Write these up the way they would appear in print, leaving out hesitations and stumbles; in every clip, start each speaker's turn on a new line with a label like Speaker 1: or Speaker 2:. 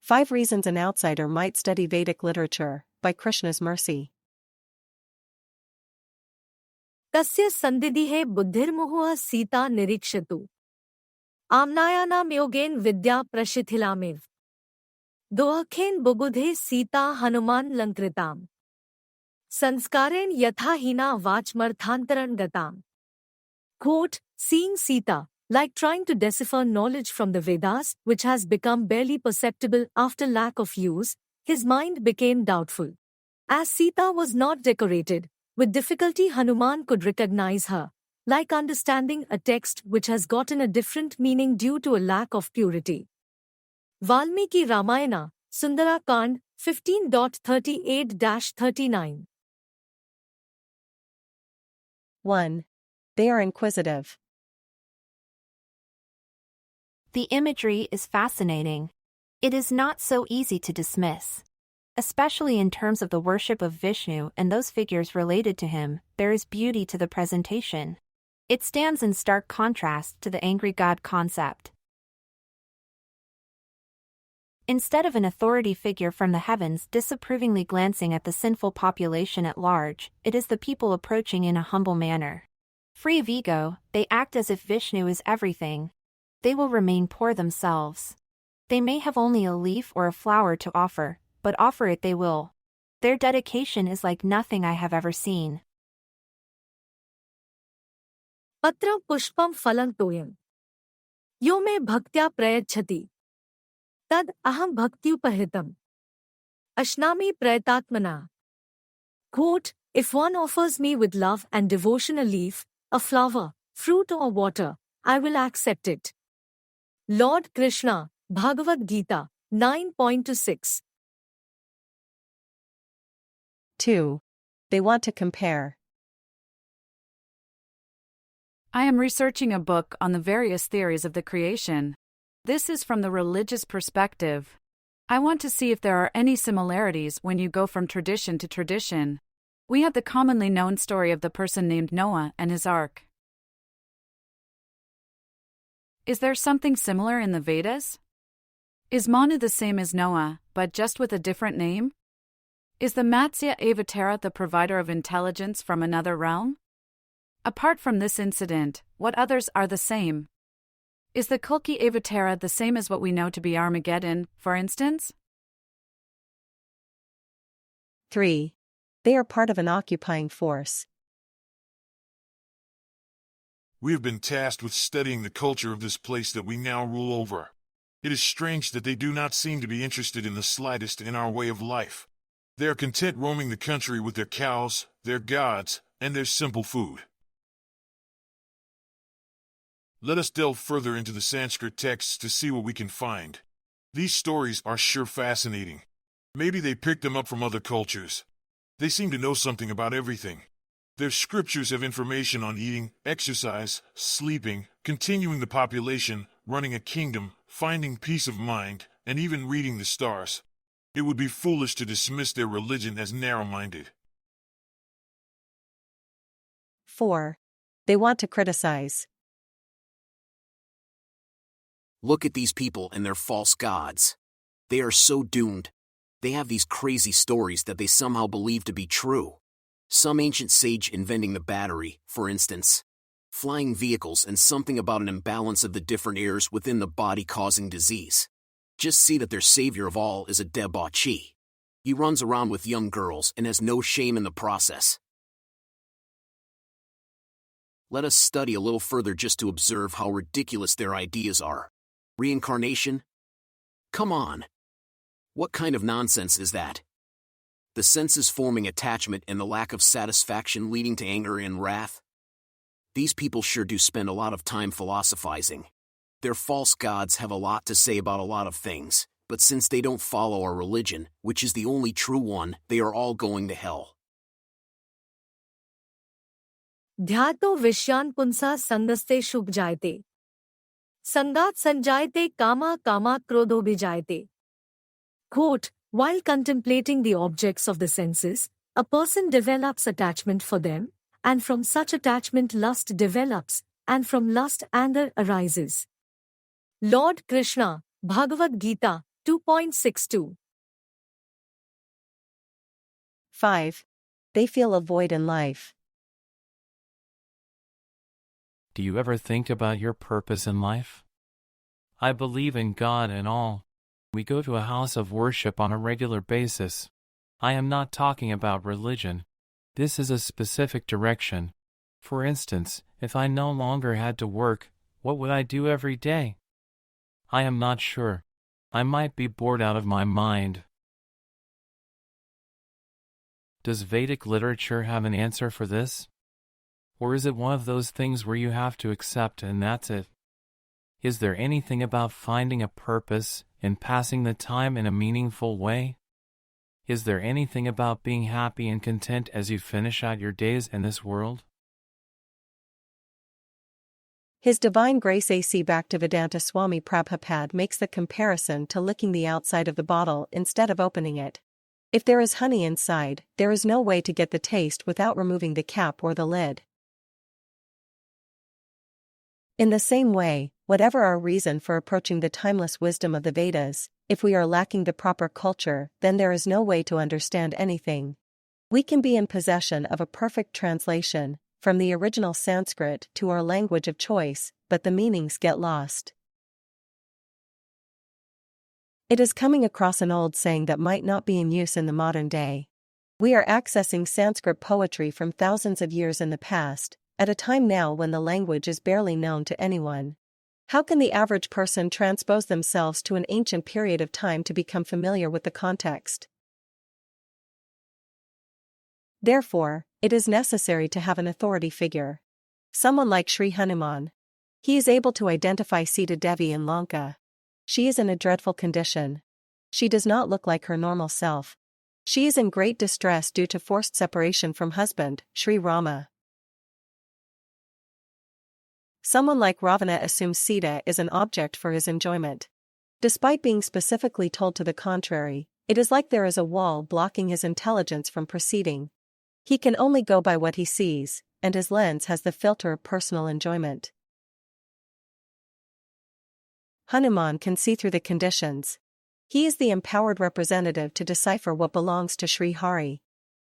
Speaker 1: 5 Reasons an Outsider Might Study Vedic Literature, by Krishna's Mercy.
Speaker 2: तस्य सन्दिदिहे बुद्धिर्मुहुः सीता निरीक्षतु आम्नायानां योगेन विद्या प्रशिथिलामेव दोहखेन बुबुधे सीता हनुमान लंकृताम संस्कारेण यथा हीना वाचमर्थांतरण गताम. Quote, seeing Sita, like trying to decipher knowledge from the Vedas, which has become barely perceptible after lack of use, his mind became doubtful. As Sita was not decorated, with difficulty Hanuman could recognize her, like understanding a text which has gotten a different meaning due to a lack of purity. Valmiki Ramayana, Sundara Kand, 15.38-39.
Speaker 1: 1. They are inquisitive.
Speaker 3: The imagery is fascinating. It is not so easy to dismiss. Especially in terms of the worship of Vishnu and those figures related to him, there is beauty to the presentation. It stands in stark contrast to the angry god concept. Instead of an authority figure from the heavens disapprovingly glancing at the sinful population at large, it is the people approaching in a humble manner. Free of ego, they act as if Vishnu is everything. They will remain poor themselves. They may have only a leaf or a flower to offer, but offer it they will. Their dedication is like nothing I have ever seen.
Speaker 2: Patra pushpam phalang toyam. Yo me bhaktya prayachati. Tad aham bhaktyupahitam. Ashnami prayatatmana. Quote, if one offers me with love and devotion a leaf, a flower, fruit or water, I will accept it. Lord Krishna, Bhagavad-gita, 9.26.
Speaker 1: 2. They want to compare.
Speaker 4: I am researching a book on the various theories of the creation. This is from the religious perspective. I want to see if there are any similarities when you go from tradition to tradition. We have the commonly known story of the person named Noah and his ark. Is there something similar in the Vedas? Is Manu the same as Noah, but just with a different name? Is the Matsya Avatara the provider of intelligence from another realm? Apart from this incident, what others are the same? Is the Kalki Avatara the same as what we know to be Armageddon, for instance?
Speaker 1: 3. They are part of an occupying force.
Speaker 5: We have been tasked with studying the culture of this place that we now rule over. It is strange that they do not seem to be interested in the slightest in our way of life. They are content roaming the country with their cows, their gods, and their simple food. Let us delve further into the Sanskrit texts to see what we can find. These stories are sure fascinating. Maybe they picked them up from other cultures. They seem to know something about everything. Their scriptures have information on eating, exercise, sleeping, continuing the population, running a kingdom, finding peace of mind, and even reading the stars. It would be foolish to dismiss their religion as narrow-minded.
Speaker 1: 4. They want to criticize.
Speaker 6: Look at these people and their false gods. They are so doomed. They have these crazy stories that they somehow believe to be true. Some ancient sage inventing the battery, for instance. Flying vehicles and something about an imbalance of the different airs within the body causing disease. Just see that their savior of all is a debauchee. He runs around with young girls and has no shame in the process. Let us study a little further just to observe how ridiculous their ideas are. Reincarnation? Come on. What kind of nonsense is that? The senses forming attachment and the lack of satisfaction leading to anger and wrath? These people sure do spend a lot of time philosophizing. Their false gods have a lot to say about a lot of things, but since they don't follow our religion, which is the only true one, they are all going to hell.
Speaker 2: Dhyato vishyan punsa sangaste shubh jayate. Sangat sanjayate kama kama krodho bhijayate. Quote, while contemplating the objects of the senses, a person develops attachment for them, and from such attachment lust develops, and from lust anger arises. Lord Krishna, Bhagavad-gita, 2.62.
Speaker 1: 5. They feel a void in life.
Speaker 7: Do you ever think about your purpose in life? I believe in God and all. We go to a house of worship on a regular basis. I am not talking about religion. This is a specific direction. For instance, if I no longer had to work, what would I do every day? I am not sure. I might be bored out of my mind. Does Vedic literature have an answer for this? Or is it one of those things where you have to accept and that's it? Is there anything about finding a purpose and passing the time in a meaningful way? Is there anything about being happy and content as you finish out your days in this world?
Speaker 1: His Divine Grace A.C. Bhaktivedanta Swami Prabhupada makes the comparison to licking the outside of the bottle instead of opening it. If there is honey inside, there is no way to get the taste without removing the cap or the lid. In the same way, whatever our reason for approaching the timeless wisdom of the Vedas, if we are lacking the proper culture, then there is no way to understand anything. We can be in possession of a perfect translation, from the original Sanskrit to our language of choice, but the meanings get lost. It is coming across an old saying that might not be in use in the modern day. We are accessing Sanskrit poetry from thousands of years in the past, at a time now when the language is barely known to anyone. How can the average person transpose themselves to an ancient period of time to become familiar with the context? Therefore, it is necessary to have an authority figure. Someone like Sri Hanuman. He is able to identify Sita Devi in Lanka. She is in a dreadful condition. She does not look like her normal self. She is in great distress due to forced separation from husband, Sri Rama. Someone like Ravana assumes Sita is an object for his enjoyment. Despite being specifically told to the contrary, it is like there is a wall blocking his intelligence from proceeding. He can only go by what he sees, and his lens has the filter of personal enjoyment. Hanuman can see through the conditions. He is the empowered representative to decipher what belongs to Sri Hari.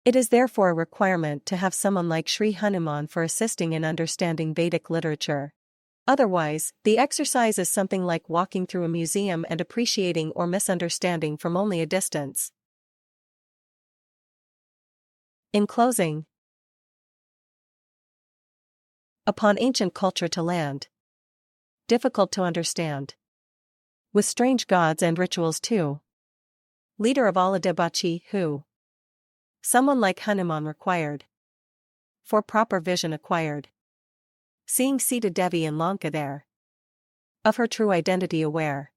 Speaker 1: It is therefore a requirement to have someone like Sri Hanuman for assisting in understanding Vedic literature. Otherwise, the exercise is something like walking through a museum and appreciating or misunderstanding from only a distance. In closing, upon ancient culture to land. Difficult to understand. With strange gods and rituals too. Leader of all a debauchee who? Someone like Hanuman required. For proper vision acquired. Seeing Sita Devi in Lanka there. Of her true identity aware.